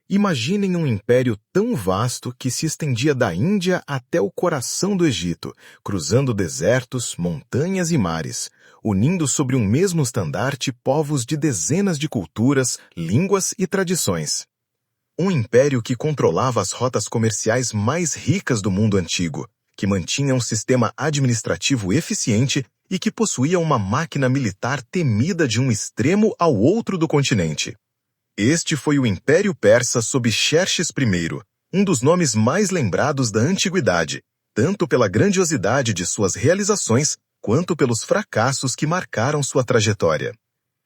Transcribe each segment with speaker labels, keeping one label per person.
Speaker 1: Imaginem um império tão vasto que se estendia da Índia até o coração do Egito, cruzando desertos, montanhas e mares, unindo sobre um mesmo estandarte povos de dezenas de culturas, línguas e tradições. Um império que controlava as rotas comerciais mais ricas do mundo antigo, que mantinha um sistema administrativo eficiente e que possuía uma máquina militar temida de um extremo ao outro do continente. Este foi o Império Persa sob Xerxes I, um dos nomes mais lembrados da antiguidade, tanto pela grandiosidade de suas realizações quanto pelos fracassos que marcaram sua trajetória.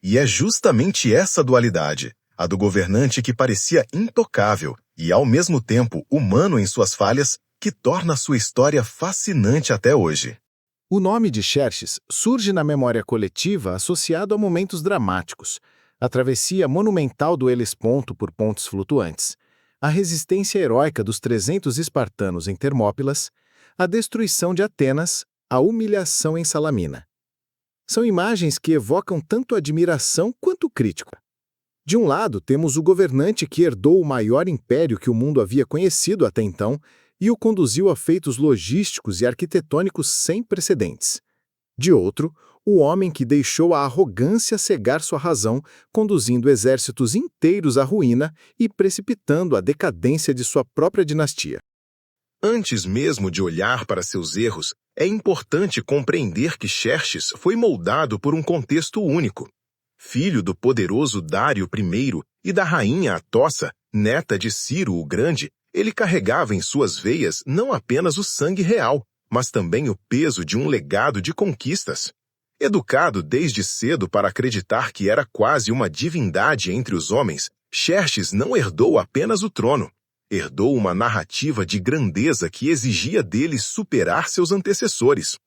Speaker 1: E é justamente essa dualidade, a do governante que parecia intocável e, ao mesmo tempo, humano em suas falhas, que torna sua história fascinante até hoje.
Speaker 2: O nome de Xerxes surge na memória coletiva associado a momentos dramáticos, a travessia monumental do Helesponto por pontes flutuantes, a resistência heróica dos 300 espartanos em Termópilas, a destruição de Atenas, a humilhação em Salamina. São imagens que evocam tanto admiração quanto crítica. De um lado, temos o governante que herdou o maior império que o mundo havia conhecido até então e o conduziu a feitos logísticos e arquitetônicos sem precedentes. De outro, o homem que deixou a arrogância cegar sua razão, conduzindo exércitos inteiros à ruína e precipitando a decadência de sua própria dinastia.
Speaker 1: Antes mesmo de olhar para seus erros, é importante compreender que Xerxes foi moldado por um contexto único. Filho do poderoso Dário I e da rainha Atossa, neta de Ciro o Grande, ele carregava em suas veias não apenas o sangue real, mas também o peso de um legado de conquistas. Educado desde cedo para acreditar que era quase uma divindade entre os homens, Xerxes não herdou apenas o trono. Herdou uma narrativa de grandeza que exigia dele superar seus antecessores.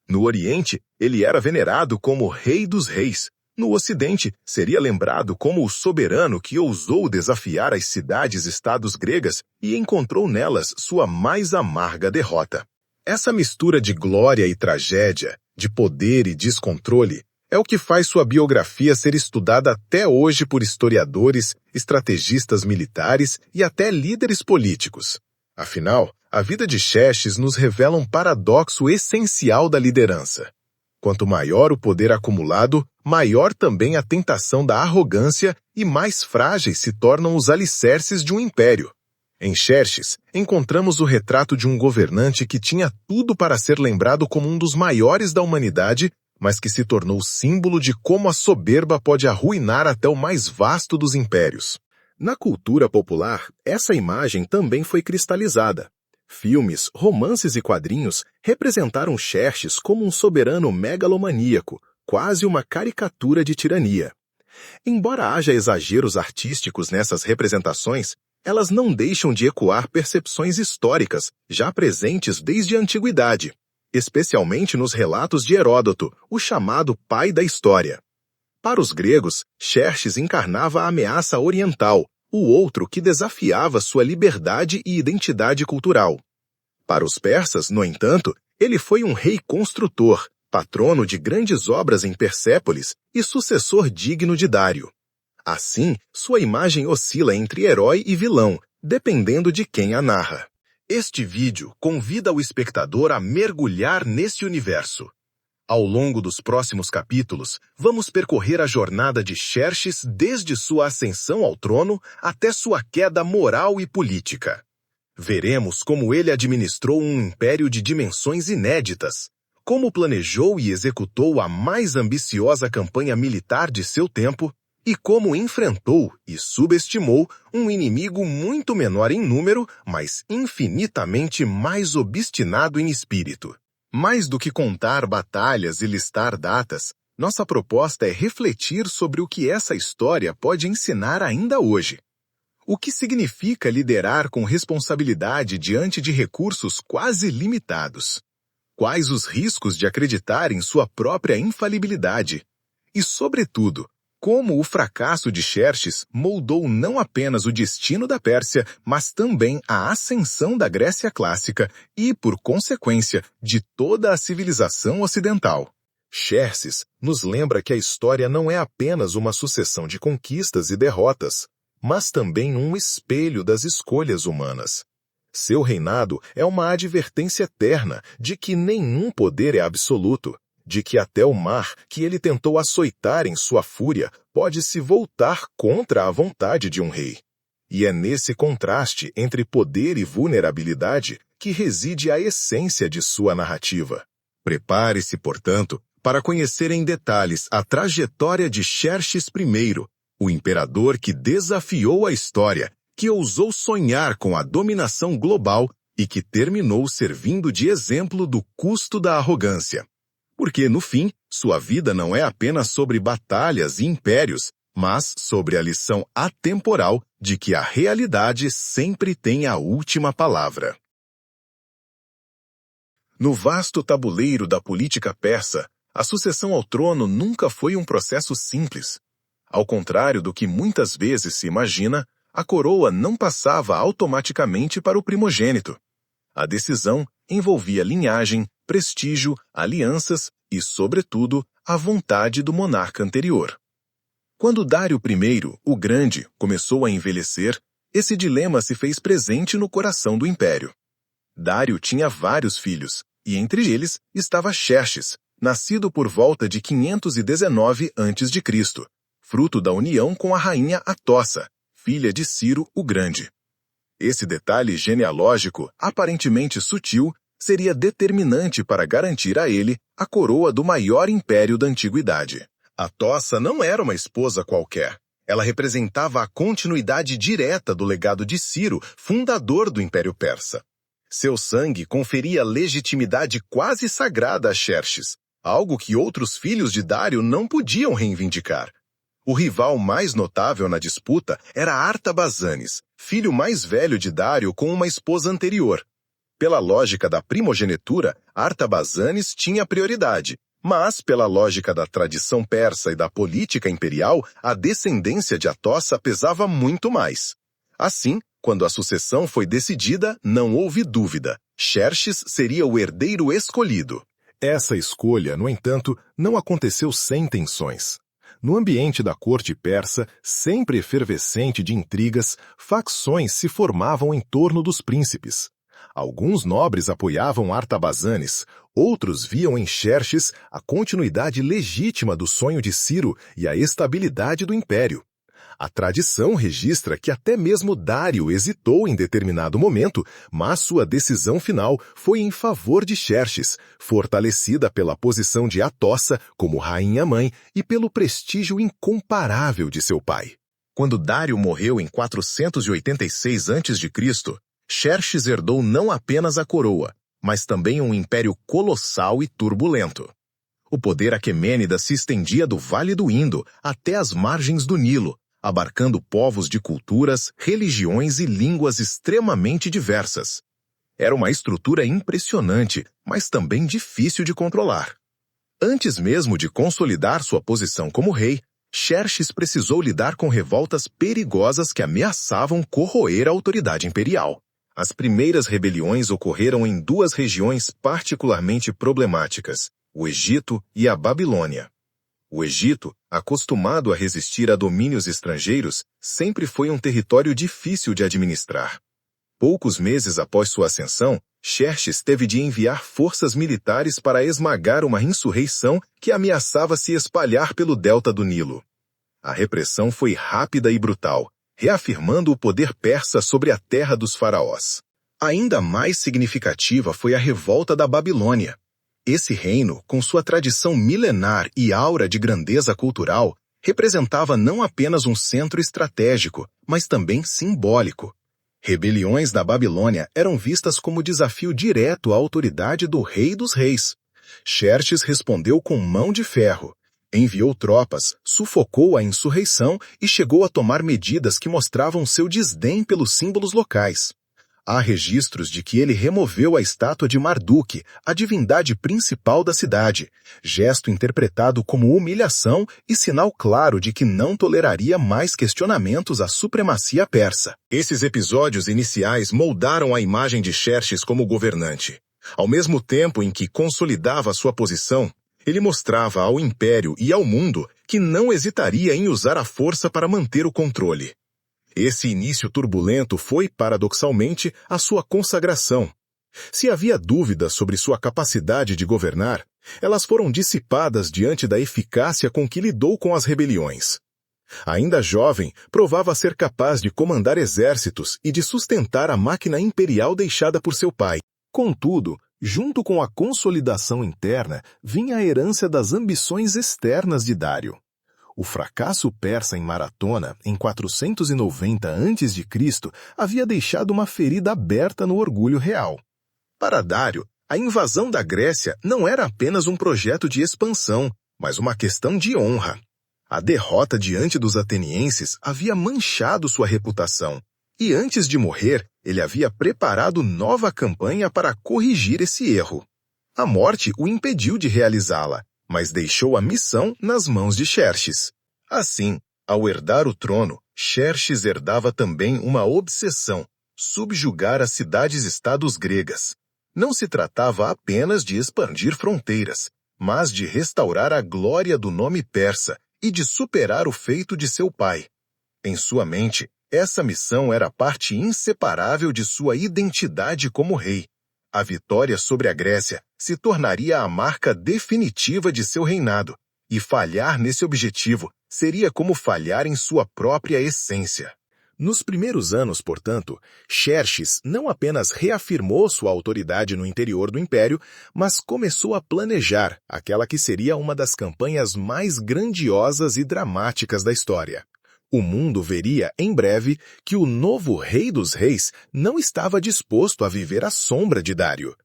Speaker 1: No Oriente, ele era venerado como Rei dos Reis. No Ocidente, seria lembrado como o soberano que ousou desafiar as cidades-estados gregas e encontrou nelas sua mais amarga derrota. Essa mistura de glória e tragédia, de poder e descontrole, é o que faz sua biografia ser estudada até hoje por historiadores, estrategistas militares e até líderes políticos. Afinal, a vida de Xerxes nos revela um paradoxo essencial da liderança. Quanto maior o poder acumulado, maior também a tentação da arrogância e mais frágeis se tornam os alicerces de um império. Em Xerxes, encontramos o retrato de um governante que tinha tudo para ser lembrado como um dos maiores da humanidade, mas que se tornou símbolo de como a soberba pode arruinar até o mais vasto dos impérios. Na cultura popular, essa imagem também foi cristalizada. Filmes, romances e quadrinhos representaram Xerxes como um soberano megalomaníaco, quase uma caricatura de tirania. Embora haja exageros artísticos nessas representações, elas não deixam de ecoar percepções históricas, já presentes desde a antiguidade, especialmente nos relatos de Heródoto, o chamado pai da história. Para os gregos, Xerxes encarnava a ameaça oriental, o outro que desafiava sua liberdade e identidade cultural. Para os persas, no entanto, ele foi um rei construtor, patrono de grandes obras em Persépolis e sucessor digno de Dário. Assim, sua imagem oscila entre herói e vilão, dependendo de quem a narra. Este vídeo convida o espectador a mergulhar neste universo. Ao longo dos próximos capítulos, vamos percorrer a jornada de Xerxes desde sua ascensão ao trono até sua queda moral e política. Veremos como ele administrou um império de dimensões inéditas, como planejou e executou a mais ambiciosa campanha militar de seu tempo e como enfrentou e subestimou um inimigo muito menor em número, mas infinitamente mais obstinado em espírito. Mais do que contar batalhas e listar datas, nossa proposta é refletir sobre o que essa história pode ensinar ainda hoje. O que significa liderar com responsabilidade diante de recursos quase limitados? Quais os riscos de acreditar em sua própria infalibilidade? E, sobretudo, como o fracasso de Xerxes moldou não apenas o destino da Pérsia, mas também a ascensão da Grécia clássica e, por consequência, de toda a civilização ocidental. Xerxes nos lembra que a história não é apenas uma sucessão de conquistas e derrotas, mas também um espelho das escolhas humanas. Seu reinado é uma advertência eterna de que nenhum poder é absoluto, de que até o mar, que ele tentou açoitar em sua fúria, pode se voltar contra a vontade de um rei. E é nesse contraste entre poder e vulnerabilidade que reside a essência de sua narrativa. Prepare-se, portanto, para conhecer em detalhes a trajetória de Xerxes I, o imperador que desafiou a história, que ousou sonhar com a dominação global e que terminou servindo de exemplo do custo da arrogância. Porque, no fim, sua vida não é apenas sobre batalhas e impérios, mas sobre a lição atemporal de que a realidade sempre tem a última palavra. No vasto tabuleiro da política persa, a sucessão ao trono nunca foi um processo simples. Ao contrário do que muitas vezes se imagina, a coroa não passava automaticamente para o primogênito. A decisão envolvia linhagem, prestígio, alianças e, sobretudo, a vontade do monarca anterior. Quando Dário I, o Grande, começou a envelhecer, esse dilema se fez presente no coração do império. Dário tinha vários filhos, e entre eles estava Xerxes, nascido por volta de 519 a.C., fruto da união com a rainha Atossa, filha de Ciro o Grande. Esse detalhe genealógico, aparentemente sutil, seria determinante para garantir a ele a coroa do maior império da antiguidade. Atossa não era uma esposa qualquer. Ela representava a continuidade direta do legado de Ciro, fundador do Império Persa. Seu sangue conferia legitimidade quase sagrada a Xerxes, algo que outros filhos de Dário não podiam reivindicar. O rival mais notável na disputa era Artabazanes, filho mais velho de Dário com uma esposa anterior. Pela lógica da primogenitura, Artabazanes tinha prioridade, mas pela lógica da tradição persa e da política imperial, a descendência de Atossa pesava muito mais. Assim, quando a sucessão foi decidida, não houve dúvida. Xerxes seria o herdeiro escolhido. Essa escolha, no entanto, não aconteceu sem tensões. No ambiente da corte persa, sempre efervescente de intrigas, facções se formavam em torno dos príncipes. Alguns nobres apoiavam Artabazanes, outros viam em Xerxes a continuidade legítima do sonho de Ciro e a estabilidade do império. A tradição registra que até mesmo Dário hesitou em determinado momento, mas sua decisão final foi em favor de Xerxes, fortalecida pela posição de Atossa como rainha-mãe e pelo prestígio incomparável de seu pai. Quando Dário morreu em 486 a.C., Xerxes herdou não apenas a coroa, mas também um império colossal e turbulento. O poder aquemênida se estendia do Vale do Indo até as margens do Nilo, abarcando povos de culturas, religiões e línguas extremamente diversas. Era uma estrutura impressionante, mas também difícil de controlar. Antes mesmo de consolidar sua posição como rei, Xerxes precisou lidar com revoltas perigosas que ameaçavam corroer a autoridade imperial. As primeiras rebeliões ocorreram em duas regiões particularmente problemáticas, o Egito e a Babilônia. O Egito, acostumado a resistir a domínios estrangeiros, sempre foi um território difícil de administrar. Poucos meses após sua ascensão, Xerxes teve de enviar forças militares para esmagar uma insurreição que ameaçava se espalhar pelo delta do Nilo. A repressão foi rápida e brutal, reafirmando o poder persa sobre a terra dos faraós. Ainda mais significativa foi a revolta da Babilônia. Esse reino, com sua tradição milenar e aura de grandeza cultural, representava não apenas um centro estratégico, mas também simbólico. Rebeliões da Babilônia eram vistas como desafio direto à autoridade do rei dos reis. Xerxes respondeu com mão de ferro. Enviou tropas, sufocou a insurreição e chegou a tomar medidas que mostravam seu desdém pelos símbolos locais. Há registros de que ele removeu a estátua de Marduk, a divindade principal da cidade, gesto interpretado como humilhação e sinal claro de que não toleraria mais questionamentos à supremacia persa. Esses episódios iniciais moldaram a imagem de Xerxes como governante. Ao mesmo tempo em que consolidava sua posição, ele mostrava ao império e ao mundo que não hesitaria em usar a força para manter o controle. Esse início turbulento foi, paradoxalmente, a sua consagração. Se havia dúvidas sobre sua capacidade de governar, elas foram dissipadas diante da eficácia com que lidou com as rebeliões. Ainda jovem, provava ser capaz de comandar exércitos e de sustentar a máquina imperial deixada por seu pai. Contudo, junto com a consolidação interna, vinha a herança das ambições externas de Dário. O fracasso persa em Maratona, em 490 a.C., havia deixado uma ferida aberta no orgulho real. Para Dário, a invasão da Grécia não era apenas um projeto de expansão, mas uma questão de honra. A derrota diante dos atenienses havia manchado sua reputação, e antes de morrer, ele havia preparado nova campanha para corrigir esse erro. A morte o impediu de realizá-la, mas deixou a missão nas mãos de Xerxes. Assim, ao herdar o trono, Xerxes herdava também uma obsessão: subjugar as cidades-estados gregas. Não se tratava apenas de expandir fronteiras, mas de restaurar a glória do nome persa e de superar o feito de seu pai. Em sua mente, essa missão era parte inseparável de sua identidade como rei. A vitória sobre a Grécia se tornaria a marca definitiva de seu reinado, e falhar nesse objetivo seria como falhar em sua própria essência. Nos primeiros anos, portanto, Xerxes não apenas reafirmou sua autoridade no interior do império, mas começou a planejar aquela que seria uma das campanhas mais grandiosas e dramáticas da história. O mundo veria, em breve, que o novo rei dos reis não estava disposto a viver à sombra de Dário.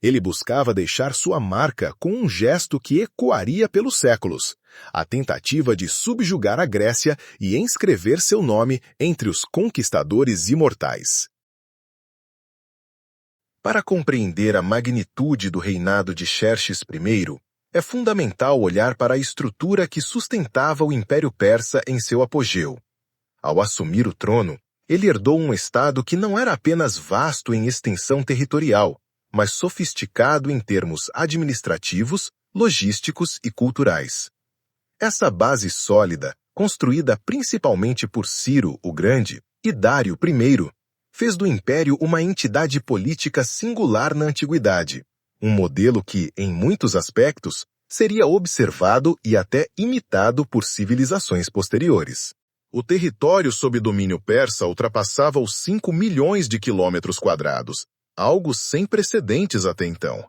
Speaker 1: Ele buscava deixar sua marca com um gesto que ecoaria pelos séculos: a tentativa de subjugar a Grécia e inscrever seu nome entre os conquistadores imortais. Para compreender a magnitude do reinado de Xerxes I, é fundamental olhar para a estrutura que sustentava o Império Persa em seu apogeu. Ao assumir o trono, ele herdou um estado que não era apenas vasto em extensão territorial, mas sofisticado em termos administrativos, logísticos e culturais. Essa base sólida, construída principalmente por Ciro o Grande e Dário I, fez do império uma entidade política singular na antiguidade, um modelo que, em muitos aspectos, seria observado e até imitado por civilizações posteriores. O território sob domínio persa ultrapassava os 5 milhões de quilômetros quadrados, algo sem precedentes até então.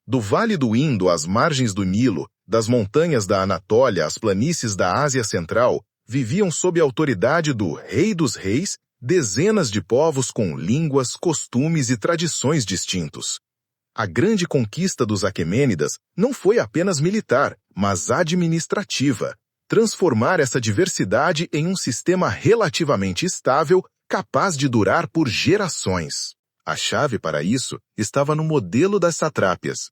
Speaker 1: Do Vale do Indo às margens do Nilo, das montanhas da Anatólia às planícies da Ásia Central, viviam sob a autoridade do Rei dos Reis dezenas de povos com línguas, costumes e tradições distintos. A grande conquista dos Aquemênidas não foi apenas militar, mas administrativa: transformar essa diversidade em um sistema relativamente estável, capaz de durar por gerações. A chave para isso estava no modelo das satrápias.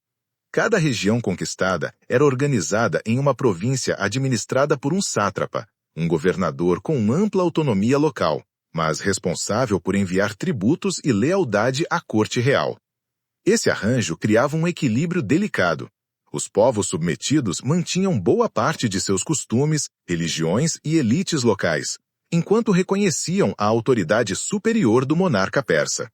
Speaker 1: Cada região conquistada era organizada em uma província administrada por um sátrapa, um governador com ampla autonomia local, mas responsável por enviar tributos e lealdade à corte real. Esse arranjo criava um equilíbrio delicado. Os povos submetidos mantinham boa parte de seus costumes, religiões e elites locais, enquanto reconheciam a autoridade superior do monarca persa.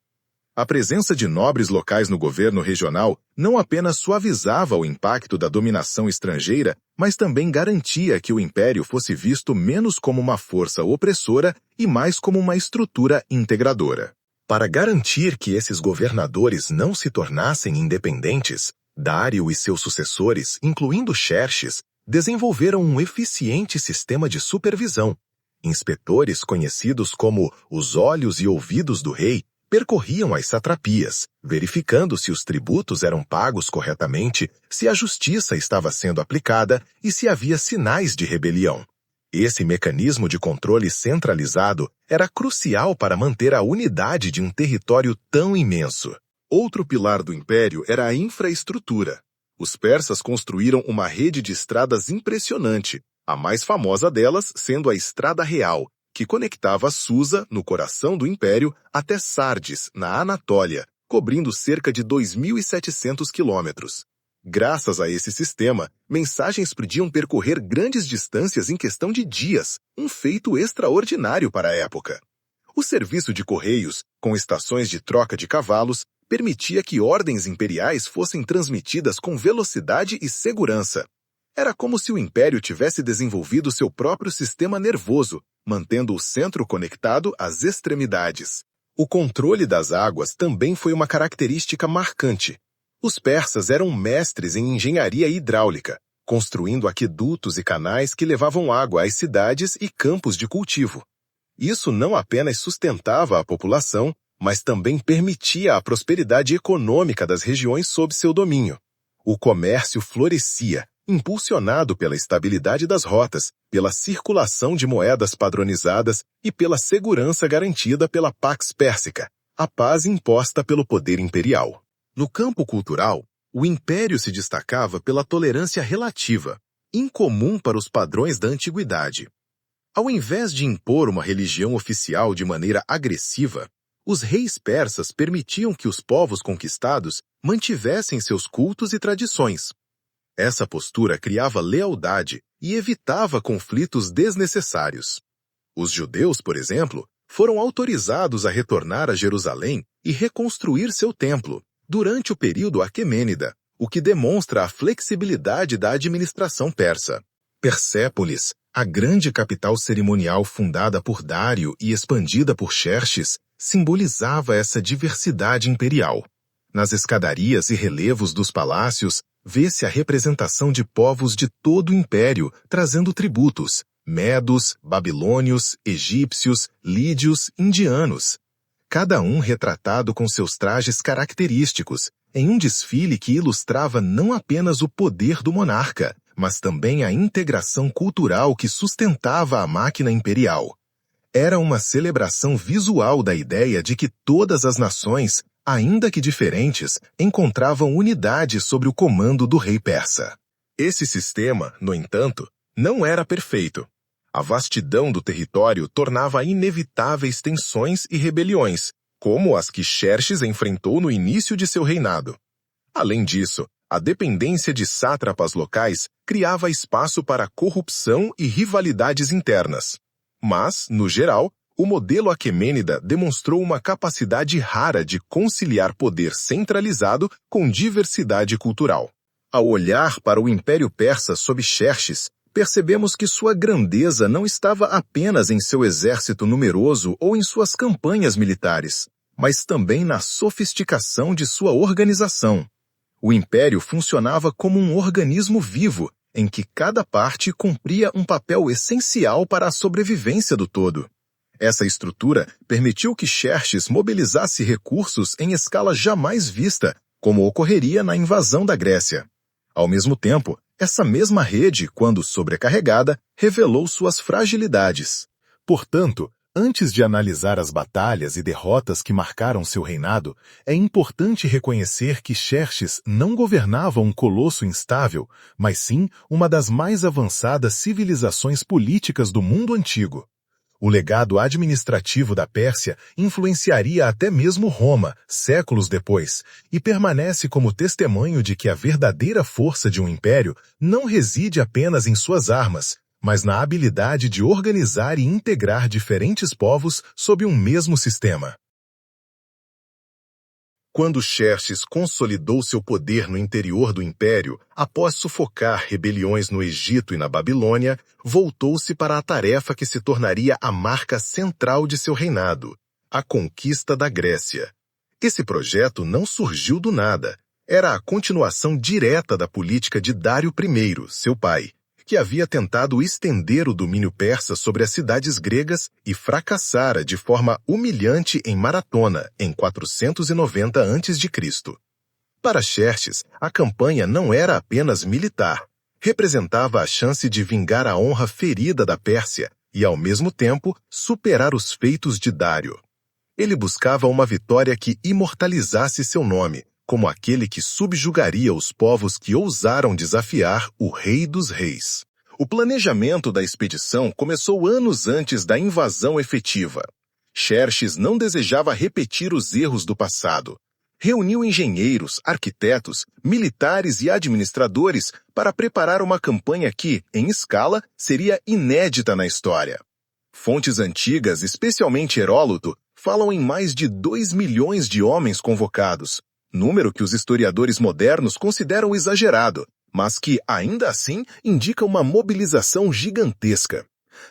Speaker 1: A presença de nobres locais no governo regional não apenas suavizava o impacto da dominação estrangeira, mas também garantia que o império fosse visto menos como uma força opressora e mais como uma estrutura integradora. Para garantir que esses governadores não se tornassem independentes, Dário e seus sucessores, incluindo Xerxes, desenvolveram um eficiente sistema de supervisão. Inspetores conhecidos como os olhos e ouvidos do rei percorriam as satrapias, verificando se os tributos eram pagos corretamente, se a justiça estava sendo aplicada e se havia sinais de rebelião. Esse mecanismo de controle centralizado era crucial para manter a unidade de um território tão imenso. Outro pilar do império era a infraestrutura. Os persas construíram uma rede de estradas impressionante, a mais famosa delas sendo a Estrada Real, que conectava Susa, no coração do império, até Sardes, na Anatólia, cobrindo cerca de 2.700 quilômetros. Graças a esse sistema, mensagens podiam percorrer grandes distâncias em questão de dias, um feito extraordinário para a época. O serviço de correios, com estações de troca de cavalos, permitia que ordens imperiais fossem transmitidas com velocidade e segurança. Era como se o império tivesse desenvolvido seu próprio sistema nervoso, mantendo o centro conectado às extremidades. O controle das águas também foi uma característica marcante. Os persas eram mestres em engenharia hidráulica, construindo aquedutos e canais que levavam água às cidades e campos de cultivo. Isso não apenas sustentava a população, mas também permitia a prosperidade econômica das regiões sob seu domínio. O comércio florescia, impulsionado pela estabilidade das rotas, pela circulação de moedas padronizadas e pela segurança garantida pela Pax Pérsica, a paz imposta pelo poder imperial. No campo cultural, o império se destacava pela tolerância relativa, incomum para os padrões da antiguidade. Ao invés de impor uma religião oficial de maneira agressiva, os reis persas permitiam que os povos conquistados mantivessem seus cultos e tradições. Essa postura criava lealdade e evitava conflitos desnecessários. Os judeus, por exemplo, foram autorizados a retornar a Jerusalém e reconstruir seu templo durante o período aquemênida, o que demonstra a flexibilidade da administração persa. Persépolis, a grande capital cerimonial fundada por Dário e expandida por Xerxes, simbolizava essa diversidade imperial. Nas escadarias e relevos dos palácios, vê-se a representação de povos de todo o império, trazendo tributos: medos, babilônios, egípcios, lídios, indianos. Cada um retratado com seus trajes característicos, em um desfile que ilustrava não apenas o poder do monarca, mas também a integração cultural que sustentava a máquina imperial. Era uma celebração visual da ideia de que todas as nações, ainda que diferentes, encontravam unidade sob o comando do rei persa. Esse sistema, no entanto, não era perfeito. A vastidão do território tornava inevitáveis tensões e rebeliões, como as que Xerxes enfrentou no início de seu reinado. Além disso, a dependência de sátrapas locais criava espaço para corrupção e rivalidades internas. Mas, no geral, o modelo aquemênida demonstrou uma capacidade rara de conciliar poder centralizado com diversidade cultural. Ao olhar para o Império Persa sob Xerxes, percebemos que sua grandeza não estava apenas em seu exército numeroso ou em suas campanhas militares, mas também na sofisticação de sua organização. O império funcionava como um organismo vivo, em que cada parte cumpria um papel essencial para a sobrevivência do todo. Essa estrutura permitiu que Xerxes mobilizasse recursos em escala jamais vista, como ocorreria na invasão da Grécia. Ao mesmo tempo, essa mesma rede, quando sobrecarregada, revelou suas fragilidades. Portanto, antes de analisar as batalhas e derrotas que marcaram seu reinado, é importante reconhecer que Xerxes não governava um colosso instável, mas sim uma das mais avançadas civilizações políticas do mundo antigo. O legado administrativo da Pérsia influenciaria até mesmo Roma, séculos depois, e permanece como testemunho de que a verdadeira força de um império não reside apenas em suas armas, mas na habilidade de organizar e integrar diferentes povos sob um mesmo sistema. Quando Xerxes consolidou seu poder no interior do império, após sufocar rebeliões no Egito e na Babilônia, voltou-se para a tarefa que se tornaria a marca central de seu reinado, a conquista da Grécia. Esse projeto não surgiu do nada. Era a continuação direta da política de Dário I, seu pai, que havia tentado estender o domínio persa sobre as cidades gregas e fracassara de forma humilhante em Maratona, em 490 a.C. Para Xerxes, a campanha não era apenas militar. Representava a chance de vingar a honra ferida da Pérsia e, ao mesmo tempo, superar os feitos de Dário. Ele buscava uma vitória que imortalizasse seu nome, como aquele que subjugaria os povos que ousaram desafiar o Rei dos Reis. O planejamento da expedição começou anos antes da invasão efetiva. Xerxes não desejava repetir os erros do passado. Reuniu engenheiros, arquitetos, militares e administradores para preparar uma campanha que, em escala, seria inédita na história. Fontes antigas, especialmente Heródoto, falam em mais de 2 milhões de homens convocados, número que os historiadores modernos consideram exagerado, mas que, ainda assim, indica uma mobilização gigantesca.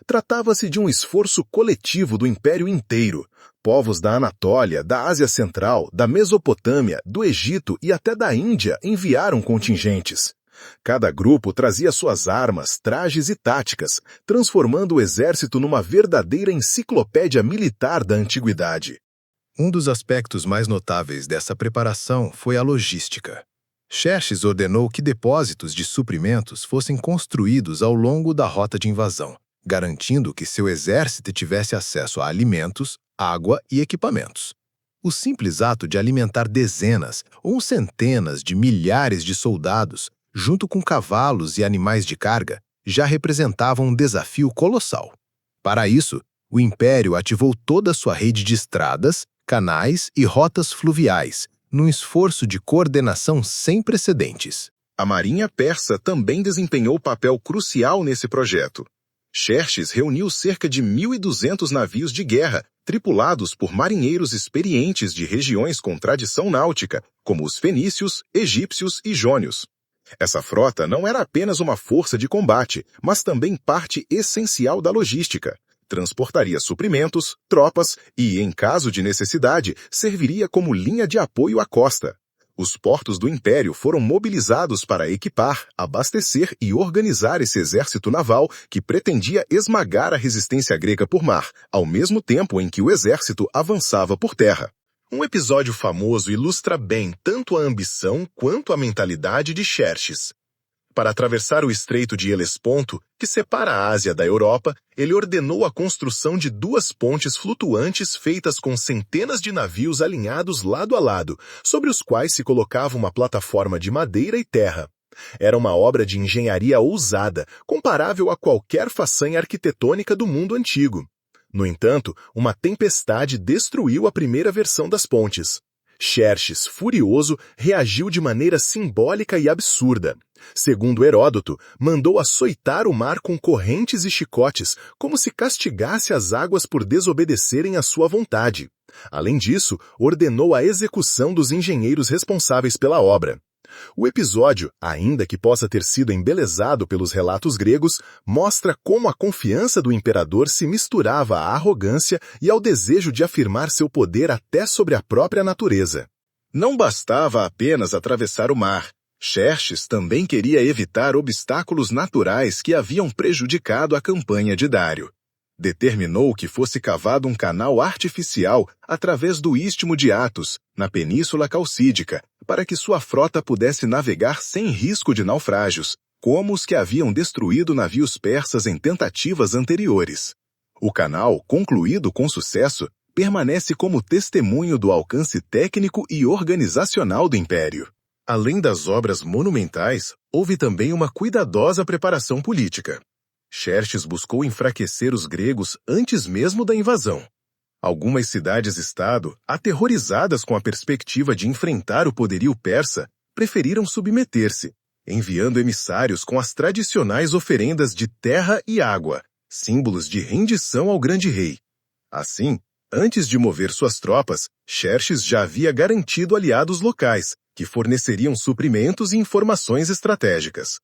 Speaker 1: Tratava-se de um esforço coletivo do Império inteiro. Povos da Anatólia, da Ásia Central, da Mesopotâmia, do Egito e até da Índia enviaram contingentes. Cada grupo trazia suas armas, trajes e táticas, transformando o exército numa verdadeira enciclopédia militar da antiguidade.
Speaker 3: Um dos aspectos mais notáveis dessa preparação foi a logística. Xerxes ordenou que depósitos de suprimentos fossem construídos ao longo da rota de invasão, garantindo que seu exército tivesse acesso a alimentos, água e equipamentos. O simples ato de alimentar dezenas ou centenas de milhares de soldados, junto com cavalos e animais de carga, já representava um desafio colossal. Para isso, o Império ativou toda a sua rede de estradas, canais e rotas fluviais, num esforço de coordenação sem precedentes.
Speaker 1: A marinha persa também desempenhou papel crucial nesse projeto. Xerxes reuniu cerca de 1.200 navios de guerra, tripulados por marinheiros experientes de regiões com tradição náutica, como os fenícios, egípcios e jônios. Essa frota não era apenas uma força de combate, mas também parte essencial da logística. Transportaria suprimentos, tropas e, em caso de necessidade, serviria como linha de apoio à costa. Os portos do Império foram mobilizados para equipar, abastecer e organizar esse exército naval que pretendia esmagar a resistência grega por mar, ao mesmo tempo em que o exército avançava por terra. Um episódio famoso ilustra bem tanto a ambição quanto a mentalidade de Xerxes. Para atravessar o Estreito de Helesponto, que separa a Ásia da Europa, ele ordenou a construção de 2 pontes flutuantes feitas com centenas de navios alinhados lado a lado, sobre os quais se colocava uma plataforma de madeira e terra. Era uma obra de engenharia ousada, comparável a qualquer façanha arquitetônica do mundo antigo. No entanto, uma tempestade destruiu a primeira versão das pontes. Xerxes, furioso, reagiu de maneira simbólica e absurda. Segundo Heródoto, mandou açoitar o mar com correntes e chicotes, como se castigasse as águas por desobedecerem à sua vontade. Além disso, ordenou a execução dos engenheiros responsáveis pela obra. O episódio, ainda que possa ter sido embelezado pelos relatos gregos, mostra como a confiança do imperador se misturava à arrogância e ao desejo de afirmar seu poder até sobre a própria natureza. Não bastava apenas atravessar o mar. Xerxes também queria evitar obstáculos naturais que haviam prejudicado a campanha de Dário. Determinou que fosse cavado um canal artificial através do Istmo de Athos, na Península Calcídica, para que sua frota pudesse navegar sem risco de naufrágios, como os que haviam destruído navios persas em tentativas anteriores. O canal, concluído com sucesso, permanece como testemunho do alcance técnico e organizacional do Império. Além das obras monumentais, houve também uma cuidadosa preparação política. Xerxes buscou enfraquecer os gregos antes mesmo da invasão. Algumas cidades-estado, aterrorizadas com a perspectiva de enfrentar o poderio persa, preferiram submeter-se, enviando emissários com as tradicionais oferendas de terra e água, símbolos de rendição ao grande rei. Assim, antes de mover suas tropas, Xerxes já havia garantido aliados locais, que forneceriam suprimentos e informações estratégicas.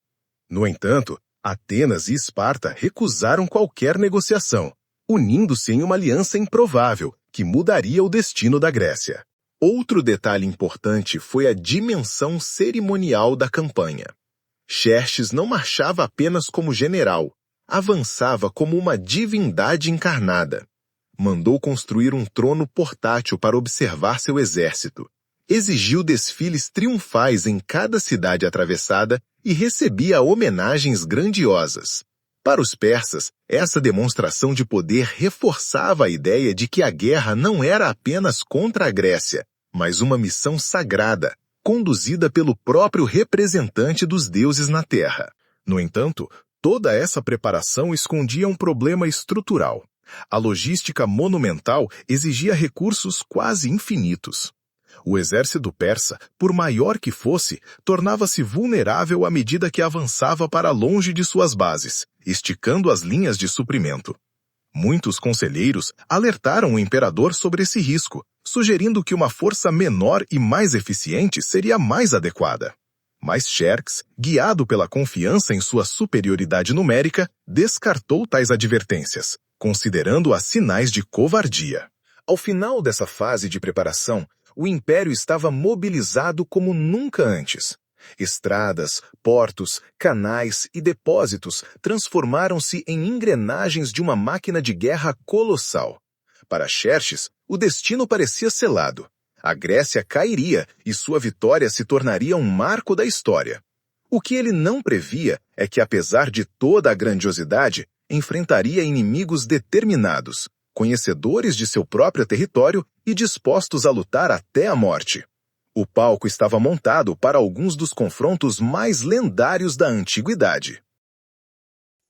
Speaker 1: No entanto, Atenas e Esparta recusaram qualquer negociação, unindo-se em uma aliança improvável que mudaria o destino da Grécia. Outro detalhe importante foi a dimensão cerimonial da campanha. Xerxes não marchava apenas como general, avançava como uma divindade encarnada. Mandou construir um trono portátil para observar seu exército. Exigiu desfiles triunfais em cada cidade atravessada e recebia homenagens grandiosas. Para os persas, essa demonstração de poder reforçava a ideia de que a guerra não era apenas contra a Grécia, mas uma missão sagrada, conduzida pelo próprio representante dos deuses na terra. No entanto, toda essa preparação escondia um problema estrutural. A logística monumental exigia recursos quase infinitos. O exército persa, por maior que fosse, tornava-se vulnerável à medida que avançava para longe de suas bases, esticando as linhas de suprimento. Muitos conselheiros alertaram o imperador sobre esse risco, sugerindo que uma força menor e mais eficiente seria mais adequada. Mas Xerxes, guiado pela confiança em sua superioridade numérica, descartou tais advertências, considerando-as sinais de covardia. Ao final dessa fase de preparação, o império estava mobilizado como nunca antes. Estradas, portos, canais e depósitos transformaram-se em engrenagens de uma máquina de guerra colossal. Para Xerxes, o destino parecia selado. A Grécia cairia e sua vitória se tornaria um marco da história. O que ele não previa é que, apesar de toda a grandiosidade, enfrentaria inimigos determinados, conhecedores de seu próprio território e dispostos a lutar até a morte. O palco estava montado para alguns dos confrontos mais lendários da antiguidade.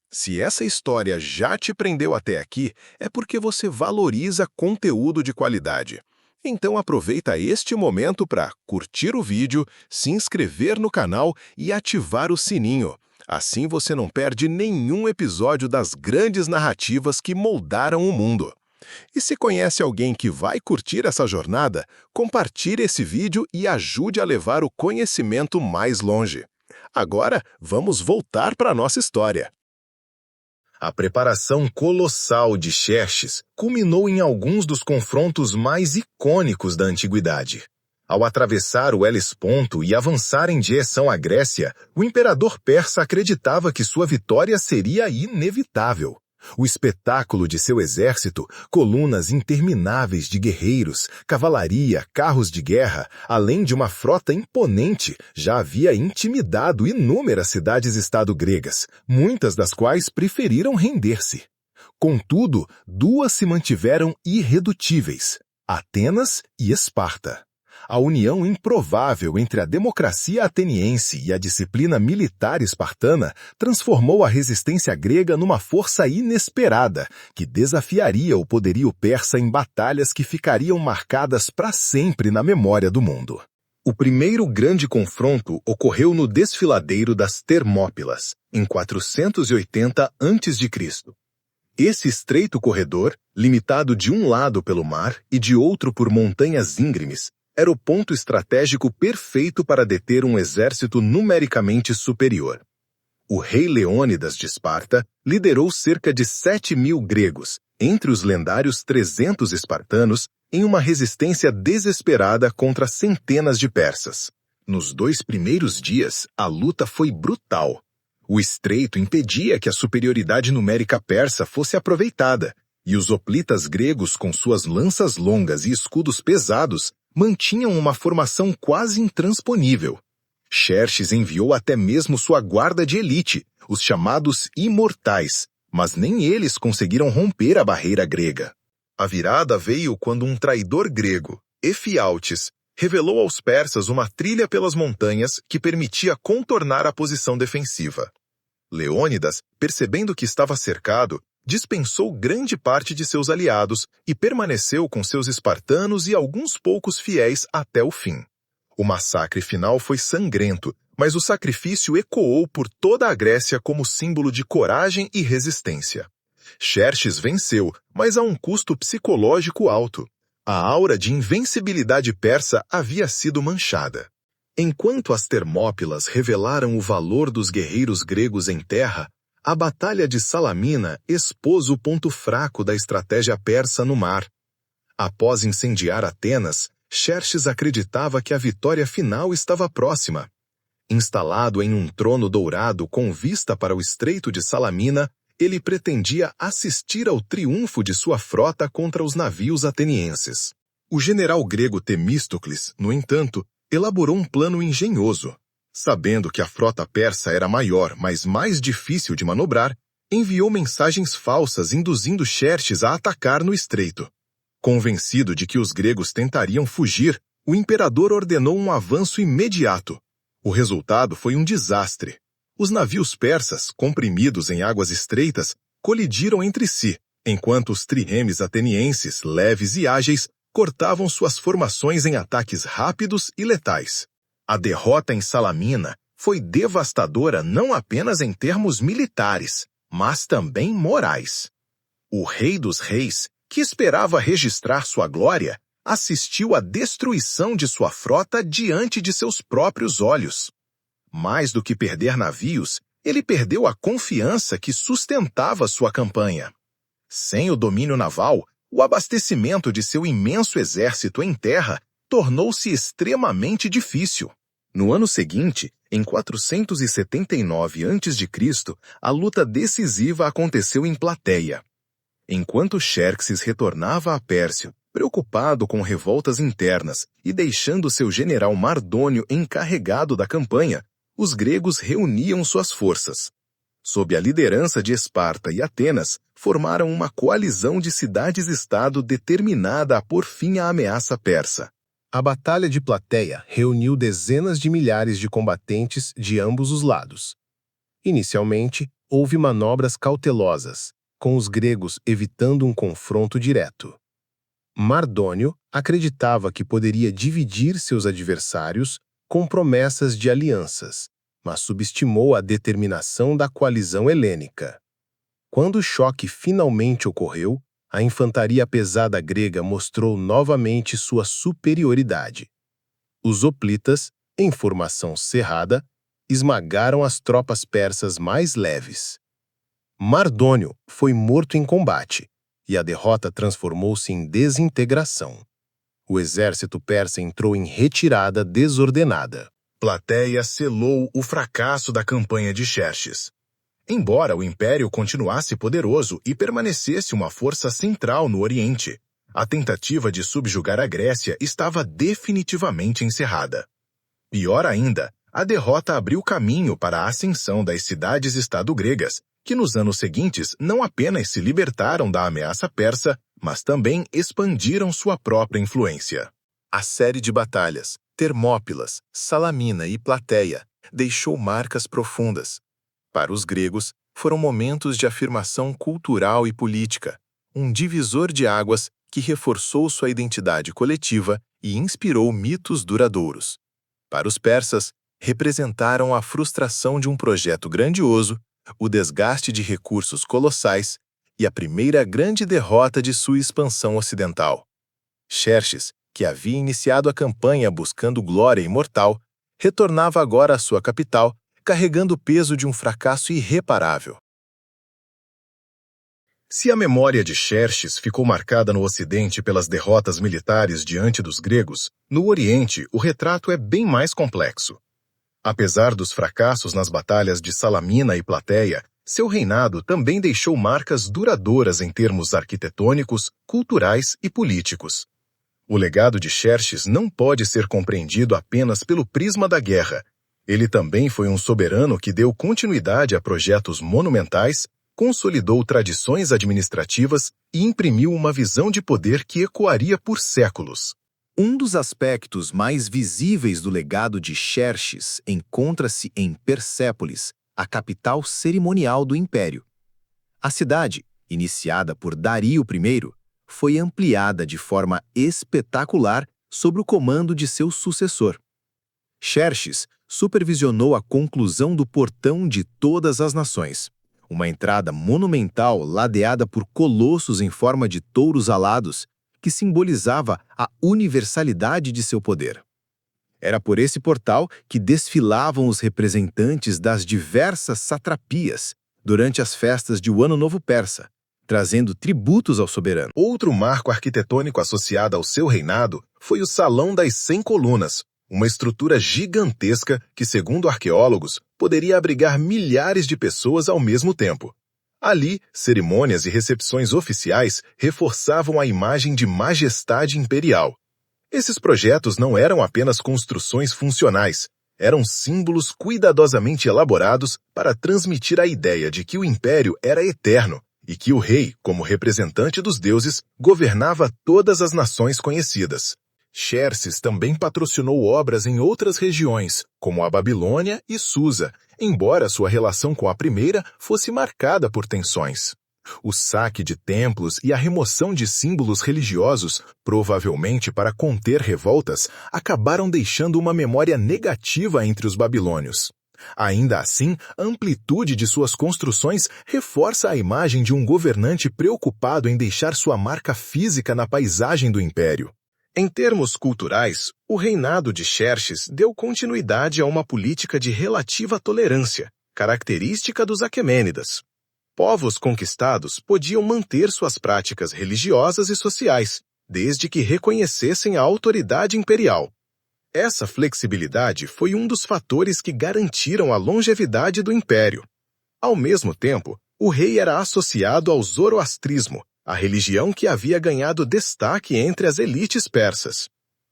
Speaker 3: Se essa história já te prendeu até aqui, é porque você valoriza conteúdo de qualidade. Então aproveita este momento para curtir o vídeo, se inscrever no canal e ativar o sininho. Assim você não perde nenhum episódio das grandes narrativas que moldaram o mundo. E se conhece alguém que vai curtir essa jornada, compartilhe esse vídeo e ajude a levar o conhecimento mais longe. Agora, vamos voltar para a nossa história.
Speaker 1: A preparação colossal de Xerxes culminou em alguns dos confrontos mais icônicos da antiguidade. Ao atravessar o Helesponto e avançar em direção à Grécia, o imperador persa acreditava que sua vitória seria inevitável. O espetáculo de seu exército, colunas intermináveis de guerreiros, cavalaria, carros de guerra, além de uma frota imponente, já havia intimidado inúmeras cidades-estado gregas, muitas das quais preferiram render-se. Contudo, duas se mantiveram irredutíveis: Atenas e Esparta. A união improvável entre a democracia ateniense e a disciplina militar espartana transformou a resistência grega numa força inesperada, que desafiaria o poderio persa em batalhas que ficariam marcadas para sempre na memória do mundo. O primeiro grande confronto ocorreu no desfiladeiro das Termópilas, em 480 a.C. Esse estreito corredor, limitado de um lado pelo mar e de outro por montanhas íngremes, era o ponto estratégico perfeito para deter um exército numericamente superior. O rei Leônidas de Esparta liderou cerca de 7.000 gregos, entre os lendários 300 espartanos, em uma resistência desesperada contra centenas de persas. Nos 2 primeiros dias, a luta foi brutal. O estreito impedia que a superioridade numérica persa fosse aproveitada, e os hoplitas gregos, com suas lanças longas e escudos pesados, mantinham uma formação quase intransponível. Xerxes enviou até mesmo sua guarda de elite, os chamados imortais, mas nem eles conseguiram romper a barreira grega. A virada veio quando um traidor grego, Efialtes, revelou aos persas uma trilha pelas montanhas que permitia contornar a posição defensiva. Leônidas, percebendo que estava cercado, dispensou grande parte de seus aliados e permaneceu com seus espartanos e alguns poucos fiéis até o fim. O massacre final foi sangrento, mas o sacrifício ecoou por toda a Grécia como símbolo de coragem e resistência. Xerxes venceu, mas a um custo psicológico alto. A aura de invencibilidade persa havia sido manchada. Enquanto as Termópilas revelaram o valor dos guerreiros gregos em terra, a Batalha de Salamina expôs o ponto fraco da estratégia persa no mar. Após incendiar Atenas, Xerxes acreditava que a vitória final estava próxima. Instalado em um trono dourado com vista para o Estreito de Salamina, ele pretendia assistir ao triunfo de sua frota contra os navios atenienses. O general grego Temístocles, no entanto, elaborou um plano engenhoso. Sabendo que a frota persa era maior, mas mais difícil de manobrar, enviou mensagens falsas induzindo Xerxes a atacar no estreito. Convencido de que os gregos tentariam fugir, o imperador ordenou um avanço imediato. O resultado foi um desastre. Os navios persas, comprimidos em águas estreitas, colidiram entre si, enquanto os triremes atenienses, leves e ágeis, cortavam suas formações em ataques rápidos e letais. A derrota em Salamina foi devastadora não apenas em termos militares, mas também morais. O Rei dos Reis, que esperava registrar sua glória, assistiu à destruição de sua frota diante de seus próprios olhos. Mais do que perder navios, ele perdeu a confiança que sustentava sua campanha. Sem o domínio naval, o abastecimento de seu imenso exército em terra tornou-se extremamente difícil. No ano seguinte, em 479 a.C., a luta decisiva aconteceu em Plateia. Enquanto Xerxes retornava a Pérsia, preocupado com revoltas internas e deixando seu general Mardônio encarregado da campanha, os gregos reuniam suas forças. Sob a liderança de Esparta e Atenas, formaram uma coalizão de cidades-estado determinada a pôr fim à ameaça persa.
Speaker 3: A Batalha de Plateia reuniu dezenas de milhares de combatentes de ambos os lados. Inicialmente, houve manobras cautelosas, com os gregos evitando um confronto direto. Mardônio acreditava que poderia dividir seus adversários com promessas de alianças, mas subestimou a determinação da coalizão helênica. Quando o choque finalmente ocorreu, a infantaria pesada grega mostrou novamente sua superioridade. Os hoplitas, em formação cerrada, esmagaram as tropas persas mais leves. Mardônio foi morto em combate, e a derrota transformou-se em desintegração. O exército persa entrou em retirada desordenada.
Speaker 1: Plateia selou o fracasso da campanha de Xerxes. Embora o império continuasse poderoso e permanecesse uma força central no Oriente, a tentativa de subjugar a Grécia estava definitivamente encerrada. Pior ainda, a derrota abriu caminho para a ascensão das cidades-estado gregas, que nos anos seguintes não apenas se libertaram da ameaça persa, mas também expandiram sua própria influência.
Speaker 3: A série de batalhas, Termópilas, Salamina e Plateia, deixou marcas profundas. Para os gregos, foram momentos de afirmação cultural e política, um divisor de águas que reforçou sua identidade coletiva e inspirou mitos duradouros. Para os persas, representaram a frustração de um projeto grandioso, o desgaste de recursos colossais e a primeira grande derrota de sua expansão ocidental. Xerxes, que havia iniciado a campanha buscando glória imortal, retornava agora à sua capital, carregando o peso de um fracasso irreparável.
Speaker 1: Se a memória de Xerxes ficou marcada no Ocidente pelas derrotas militares diante dos gregos, no Oriente o retrato é bem mais complexo. Apesar dos fracassos nas batalhas de Salamina e Plateia, seu reinado também deixou marcas duradouras em termos arquitetônicos, culturais e políticos. O legado de Xerxes não pode ser compreendido apenas pelo prisma da guerra. Ele também foi um soberano que deu continuidade a projetos monumentais, consolidou tradições administrativas e imprimiu uma visão de poder que ecoaria por séculos.
Speaker 2: Um dos aspectos mais visíveis do legado de Xerxes encontra-se em Persépolis, a capital cerimonial do império. A cidade, iniciada por Dario I, foi ampliada de forma espetacular sob o comando de seu sucessor. Xerxes supervisionou a conclusão do Portão de Todas as Nações, uma entrada monumental ladeada por colossos em forma de touros alados, que simbolizava a universalidade de seu poder. Era por esse portal que desfilavam os representantes das diversas satrapias durante as festas de o Ano Novo Persa, trazendo tributos ao soberano.
Speaker 1: Outro marco arquitetônico associado ao seu reinado foi o Salão das 100 Colunas, uma estrutura gigantesca que, segundo arqueólogos, poderia abrigar milhares de pessoas ao mesmo tempo. Ali, cerimônias e recepções oficiais reforçavam a imagem de majestade imperial. Esses projetos não eram apenas construções funcionais, eram símbolos cuidadosamente elaborados para transmitir a ideia de que o império era eterno e que o rei, como representante dos deuses, governava todas as nações conhecidas. Xerxes também patrocinou obras em outras regiões, como a Babilônia e Susa, embora sua relação com a primeira fosse marcada por tensões. O saque de templos e a remoção de símbolos religiosos, provavelmente para conter revoltas, acabaram deixando uma memória negativa entre os babilônios. Ainda assim, a amplitude de suas construções reforça a imagem de um governante preocupado em deixar sua marca física na paisagem do império. Em termos culturais, o reinado de Xerxes deu continuidade a uma política de relativa tolerância, característica dos Aquemênidas. Povos conquistados podiam manter suas práticas religiosas e sociais, desde que reconhecessem a autoridade imperial. Essa flexibilidade foi um dos fatores que garantiram a longevidade do império. Ao mesmo tempo, o rei era associado ao zoroastrismo, a religião que havia ganhado destaque entre as elites persas.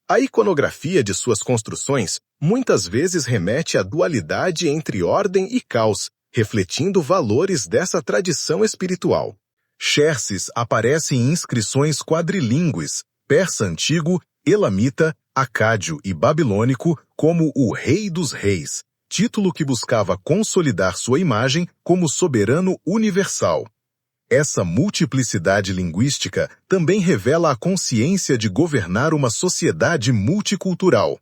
Speaker 1: A iconografia de suas construções muitas vezes remete à dualidade entre ordem e caos, refletindo valores dessa tradição espiritual. Xerxes aparece em inscrições quadrilíngues, persa antigo, elamita, acádio e babilônico como o Rei dos Reis, título que buscava consolidar sua imagem como soberano universal. Essa multiplicidade linguística também revela a consciência de governar uma sociedade multicultural.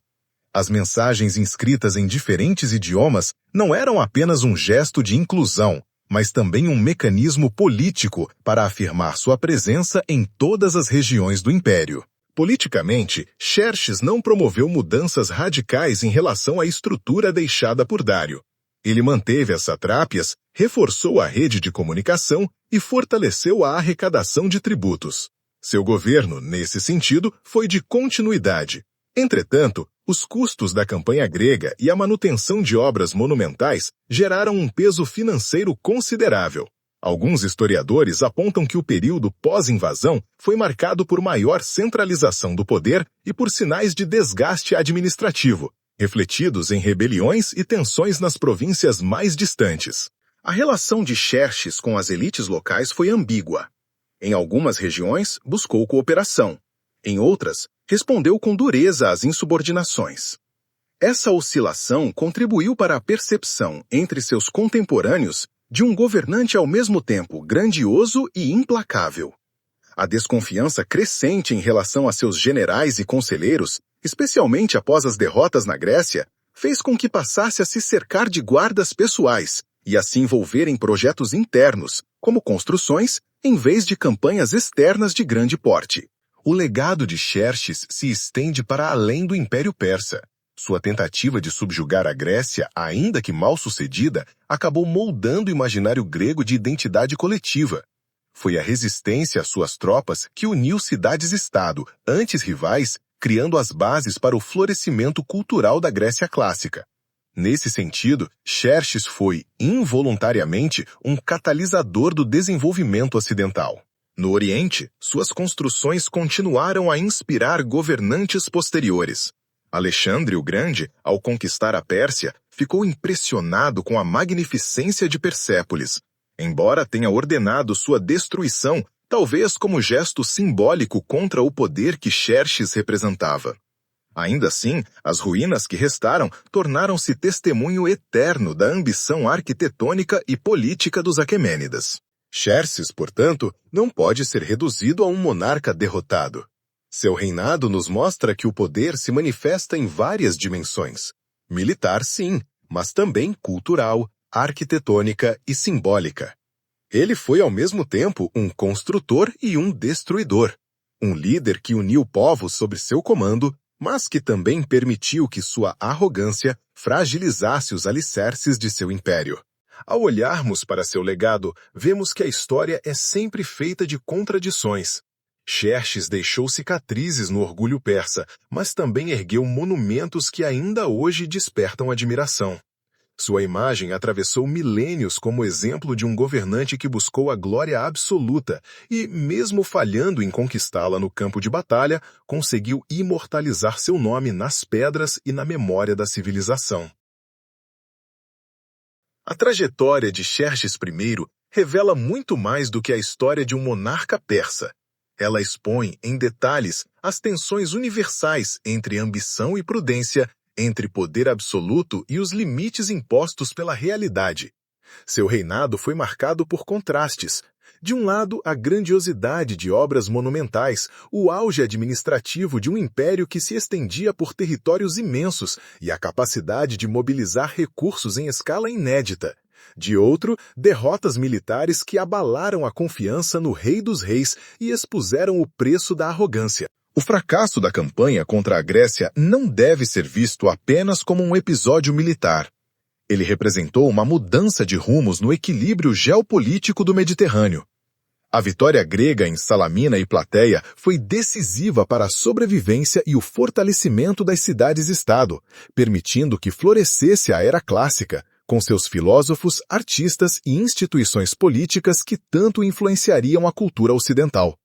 Speaker 1: As mensagens inscritas em diferentes idiomas não eram apenas um gesto de inclusão, mas também um mecanismo político para afirmar sua presença em todas as regiões do império. Politicamente, Xerxes não promoveu mudanças radicais em relação à estrutura deixada por Dário. Ele manteve as satrápias, reforçou a rede de comunicação e fortaleceu a arrecadação de tributos. Seu governo, nesse sentido, foi de continuidade. Entretanto, os custos da campanha grega e a manutenção de obras monumentais geraram um peso financeiro considerável. Alguns historiadores apontam que o período pós-invasão foi marcado por maior centralização do poder e por sinais de desgaste administrativo, refletidos em rebeliões e tensões nas províncias mais distantes. A relação de Xerxes com as elites locais foi ambígua. Em algumas regiões, buscou cooperação. Em outras, respondeu com dureza às insubordinações. Essa oscilação contribuiu para a percepção entre seus contemporâneos de um governante ao mesmo tempo grandioso e implacável. A desconfiança crescente em relação a seus generais e conselheiros, especialmente após as derrotas na Grécia, fez com que passasse a se cercar de guardas pessoais e a se envolver em projetos internos, como construções, em vez de campanhas externas de grande porte. O legado de Xerxes se estende para além do Império Persa. Sua tentativa de subjugar a Grécia, ainda que mal sucedida, acabou moldando o imaginário grego de identidade coletiva. Foi a resistência às suas tropas que uniu cidades-estado, antes rivais, criando as bases para o florescimento cultural da Grécia clássica. Nesse sentido, Xerxes foi, involuntariamente, um catalisador do desenvolvimento ocidental. No Oriente, suas construções continuaram a inspirar governantes posteriores. Alexandre o Grande, ao conquistar a Pérsia, ficou impressionado com a magnificência de Persépolis. Embora tenha ordenado sua destruição, talvez como gesto simbólico contra o poder que Xerxes representava. Ainda assim, as ruínas que restaram tornaram-se testemunho eterno da ambição arquitetônica e política dos Aquemênidas. Xerxes, portanto, não pode ser reduzido a um monarca derrotado. Seu reinado nos mostra que o poder se manifesta em várias dimensões. Militar, sim, mas também cultural, arquitetônica e simbólica. Ele foi ao mesmo tempo um construtor e um destruidor. Um líder que uniu povos sob seu comando, mas que também permitiu que sua arrogância fragilizasse os alicerces de seu império. Ao olharmos para seu legado, vemos que a história é sempre feita de contradições. Xerxes deixou cicatrizes no orgulho persa, mas também ergueu monumentos que ainda hoje despertam admiração. Sua imagem atravessou milênios como exemplo de um governante que buscou a glória absoluta e, mesmo falhando em conquistá-la no campo de batalha, conseguiu imortalizar seu nome nas pedras e na memória da civilização. A trajetória de Xerxes I revela muito mais do que a história de um monarca persa. Ela expõe, em detalhes, as tensões universais entre ambição e prudência, entre poder absoluto e os limites impostos pela realidade. Seu reinado foi marcado por contrastes. De um lado, a grandiosidade de obras monumentais, o auge administrativo de um império que se estendia por territórios imensos e a capacidade de mobilizar recursos em escala inédita. De outro, derrotas militares que abalaram a confiança no Rei dos Reis e expuseram o preço da arrogância. O fracasso da campanha contra a Grécia não deve ser visto apenas como um episódio militar. Ele representou uma mudança de rumos no equilíbrio geopolítico do Mediterrâneo. A vitória grega em Salamina e Plateia foi decisiva para a sobrevivência e o fortalecimento das cidades-estado, permitindo que florescesse a Era Clássica, com seus filósofos, artistas e instituições políticas que tanto influenciariam a cultura ocidental.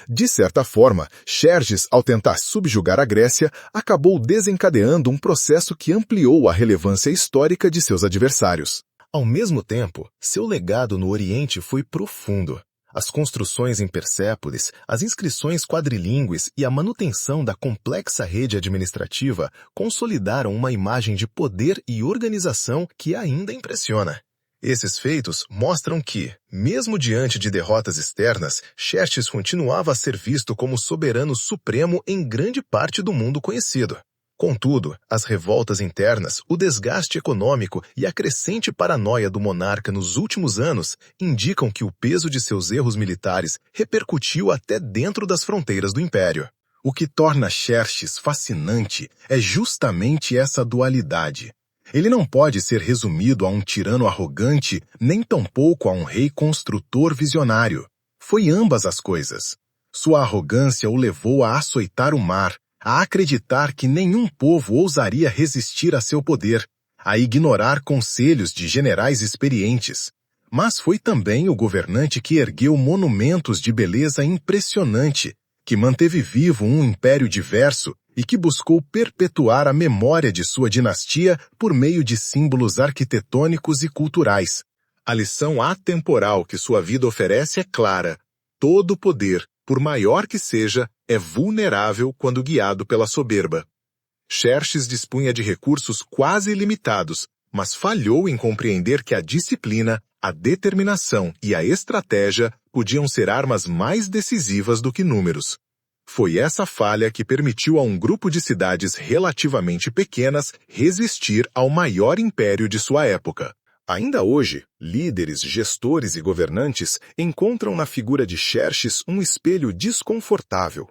Speaker 1: De certa forma, Xerxes, ao tentar subjugar a Grécia, acabou desencadeando um processo que ampliou a relevância histórica de seus adversários. Ao mesmo tempo, seu legado no Oriente foi profundo. As construções em Persépolis, as inscrições quadrilíngues e a manutenção da complexa rede administrativa consolidaram uma imagem de poder e organização que ainda impressiona. Esses feitos mostram que, mesmo diante de derrotas externas, Xerxes continuava a ser visto como soberano supremo em grande parte do mundo conhecido. Contudo, as revoltas internas, o desgaste econômico e a crescente paranoia do monarca nos últimos anos indicam que o peso de seus erros militares repercutiu até dentro das fronteiras do império. O que torna Xerxes fascinante é justamente essa dualidade. Ele não pode ser resumido a um tirano arrogante, nem tampouco a um rei construtor visionário. Foi ambas as coisas. Sua arrogância o levou a açoitar o mar, a acreditar que nenhum povo ousaria resistir a seu poder, a ignorar conselhos de generais experientes. Mas foi também o governante que ergueu monumentos de beleza impressionante, que manteve vivo um império diverso e que buscou perpetuar a memória de sua dinastia por meio de símbolos arquitetônicos e culturais. A lição atemporal que sua vida oferece é clara: todo poder, por maior que seja, é vulnerável quando guiado pela soberba. Xerxes dispunha de recursos quase ilimitados, mas falhou em compreender que a disciplina, a determinação e a estratégia podiam ser armas mais decisivas do que números. Foi essa falha que permitiu a um grupo de cidades relativamente pequenas resistir ao maior império de sua época. Ainda hoje, líderes, gestores e governantes encontram na figura de Xerxes um espelho desconfortável.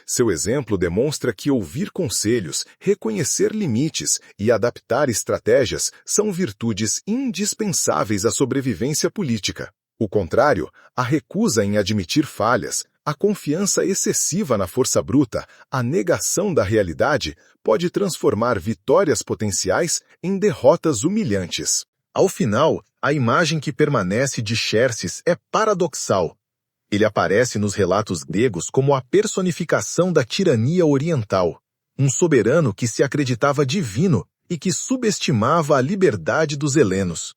Speaker 1: Seu exemplo demonstra que ouvir conselhos, reconhecer limites e adaptar estratégias são virtudes indispensáveis à sobrevivência política. O contrário, a recusa em admitir falhas, a confiança excessiva na força bruta, a negação da realidade pode transformar vitórias potenciais em derrotas humilhantes. Ao final, a imagem que permanece de Xerxes é paradoxal. Ele aparece nos relatos gregos como a personificação da tirania oriental, um soberano que se acreditava divino e que subestimava a liberdade dos helenos.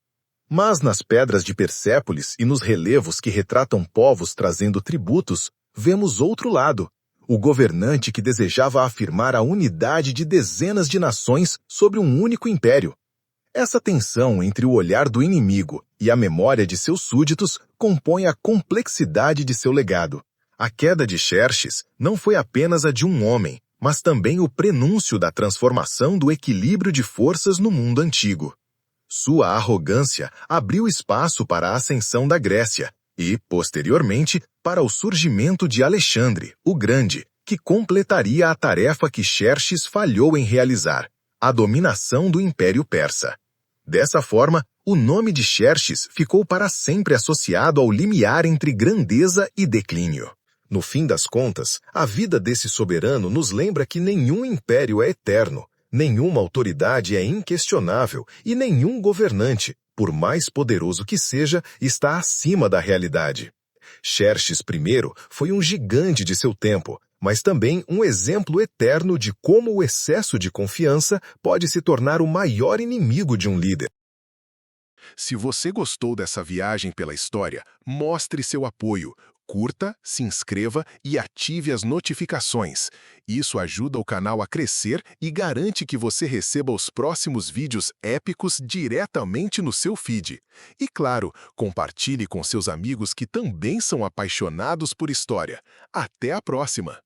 Speaker 1: Mas nas pedras de Persépolis e nos relevos que retratam povos trazendo tributos, vemos outro lado, o governante que desejava afirmar a unidade de dezenas de nações sobre um único império. Essa tensão entre o olhar do inimigo e a memória de seus súditos compõe a complexidade de seu legado. A queda de Xerxes não foi apenas a de um homem, mas também o prenúncio da transformação do equilíbrio de forças no mundo antigo. Sua arrogância abriu espaço para a ascensão da Grécia e, posteriormente, para o surgimento de Alexandre, o Grande, que completaria a tarefa que Xerxes falhou em realizar, a dominação do Império Persa. Dessa forma, o nome de Xerxes ficou para sempre associado ao limiar entre grandeza e declínio. No fim das contas, a vida desse soberano nos lembra que nenhum império é eterno, nenhuma autoridade é inquestionável e nenhum governante, por mais poderoso que seja, está acima da realidade. Xerxes I foi um gigante de seu tempo, mas também um exemplo eterno de como o excesso de confiança pode se tornar o maior inimigo de um líder.
Speaker 3: Se você gostou dessa viagem pela história, mostre seu apoio.
Speaker 4: Curta, se inscreva e ative as notificações. Isso ajuda o canal a crescer e garante que você receba os próximos vídeos épicos diretamente no seu feed. E claro, compartilhe com seus amigos que também são apaixonados por história. Até a próxima!